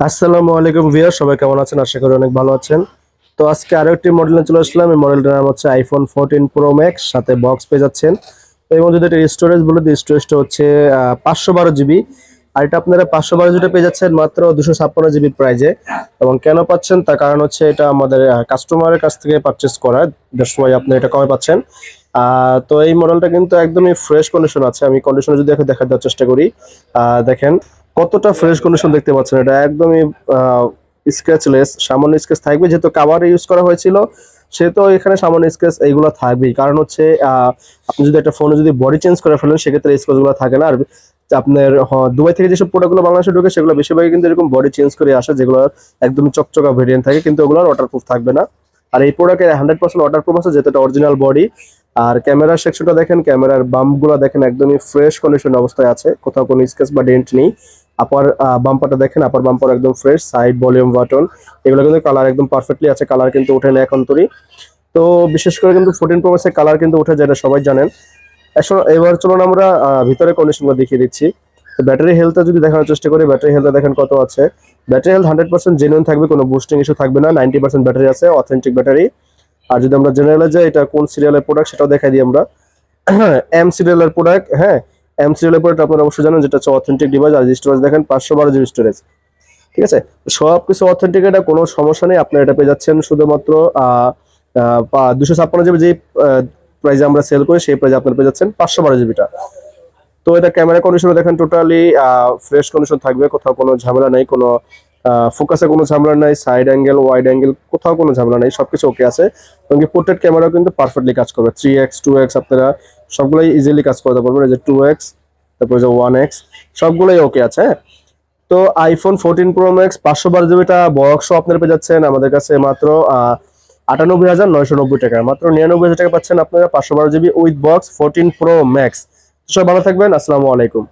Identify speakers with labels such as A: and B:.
A: আসসালামু আলাইকুম ভিউয়ার, সবাই কেমন আছেন? আশা করি অনেক ভালো আছেন। তো আজকে আরো একটি মডেলে চলে আসলাম। এই মডেলটার নাম হচ্ছে আইফোন 14 প্রো ম্যাক্স, সাথে বক্স পেয়ে যাচ্ছেন। এবং যদি এটা স্টোরেজ বলে দিই, স্টোরেজটা হচ্ছে 512 জিবি। আর এটা আপনারা 512 জিবি পেয়ে যাচ্ছেন মাত্র 256 জিবি প্রাইজে। এবং কেন পাচ্ছেন তার কারণ হচ্ছে এটা আমাদের কাস্টমারের কাছ থেকে পারচেস করা, দ্যাটস ওয়াই আপনি এটা কমে পাচ্ছেন। তো এই মডেলটা কিন্তু একদমই ফ্রেশ কন্ডিশন আছে। আমি কন্ডিশনে যদি দেখা দেওয়ার চেষ্টা করি, দেখেন কতটা ফ্রেশ কন্ডিশন দেখতে পাচ্ছেন। এটা একদমই স্ক্র্যাচলেস, সামান্য স্ক্র্যাচ থাকবে, যেহেতু কাভার ইউজ করা হয়েছিল সেহেতু এখানে সামান্য স্ক্র্যাচ এইগুলো থাকবেই। কারণ হচ্ছে আপনি যদি একটা ফোনে যদি বডি চেঞ্জ করে ফেলেন সেক্ষেত্রে এই স্ক্র্যাচগুলো থাকে না। আর আপনার দুবাই থেকে যেসব প্রোডাক্টগুলো বাংলাদেশে ঢোকে সেগুলো বেশিরভাগই কিন্তু এরকম বডি চেঞ্জ করে আসে, যেগুলো একদমই চকচকা ভেরিয়েন্ট থাকে, কিন্তু ওগুলো ওয়াটারপ্রুফ থাকবে না। আর এই প্রোডাক্টের 100% ওয়াটারপ্রুফ আছে, যেহেতু এটা অরিজিনাল বডি। আর ক্যামেরার সেকশনটা দেখেন, ক্যামেরার বাম্প গুলো দেখেন একদমই ফ্রেশ কন্ডিশন অবস্থায় আছে, কোথাও কোনো স্ক্র্যাচ বা ডেন্ট নেই। আপার বাম্পারটা দেখেন, আপার বাম্পার একদম ফ্রেশ, সাইড ভলিউম বাটন এগুলো কিন্তু কালার একদম পারফেক্টলি আছে, কালার কিন্তু ওঠে না এখন তৈরি। তো বিশেষ করে কিন্তু 14 প্রো ম্যাক্সের কালার কিন্তু উঠে যায়, এটা সবাই জানেন। এবার চলুন আমরা ভিতরে কন্ডিশনগুলো দেখিয়ে দিচ্ছি। তো ব্যাটারি হেলথটা যদি দেখানোর চেষ্টা করি, ব্যাটারি হেলথটা দেখেন কত আছে। ব্যাটারি হেলথ 100% জেনুইন থাকবে, কোনো বুস্টিং ইস্যু থাকবে না। 90% ব্যাটারি আছে, অথেন্টিক ব্যাটারি। আর যদি আমরা জেনারেলে যাই, এটা কোন সিরিয়ালের প্রোডাক্ট সেটাও দেখাই দিই আমরা। এম সিরিয়ালের প্রোডাক্ট, হ্যাঁ, এম সিরিয়ালের প্রোডাক্ট আপনারা অবশ্যই জানেন, যেটা হচ্ছে অথেন্টিক ডিভাইস। আর স্টোরেজ দেখেন 512 জিবি স্টোরেজ, ঠিক আছে। সবকিছু অথেন্টিক, এটা কোনো সমস্যা নেই। আপনারা এটা পেয়ে যাচ্ছেন শুধুমাত্র 256 জিবি যে প্রাইসে আমরা সেল করি, সেই প্রাইসে আপনারা পেয়ে যাচ্ছেন 512 জিবিটা। তো এটা ক্যামেরা কন্ডিশন দেখেন টোটালি ফ্রেশ কন্ডিশন থাকবে, কোথাও কোনো ঝামেলা নেই, কোনো ফোকাসে কোনো ঝামেলা নাই, সাইড অ্যাঙ্গেল ওয়াইড অ্যাঙ্গেল কোথাও কোনো ঝামেলা নেই, সবকিছু ওকে আছে। এবং পোর্ট্রেট ক্যামেরাও কিন্তু পারফেক্টলি কাজ করবে, 3x 2x আপনারা সবগুলোই ইজিলি কাজ করতে পারবেন। এই যে 2x, তারপর যে 1x, সবগুলোই ওকে আছে, হ্যাঁ। তো আইফোন 14 প্রো ম্যাক্স 512 জিবিটা বক্সও আপনারা পেয়ে যাচ্ছেন আমাদের কাছে মাত্র 98,990 টাকা, মাত্র 99,000 টাকা পাচ্ছেন আপনারা 512 GB with box 14 pro max. সবাই ভালো থাকবেন, আসসালামু আলাইকুম।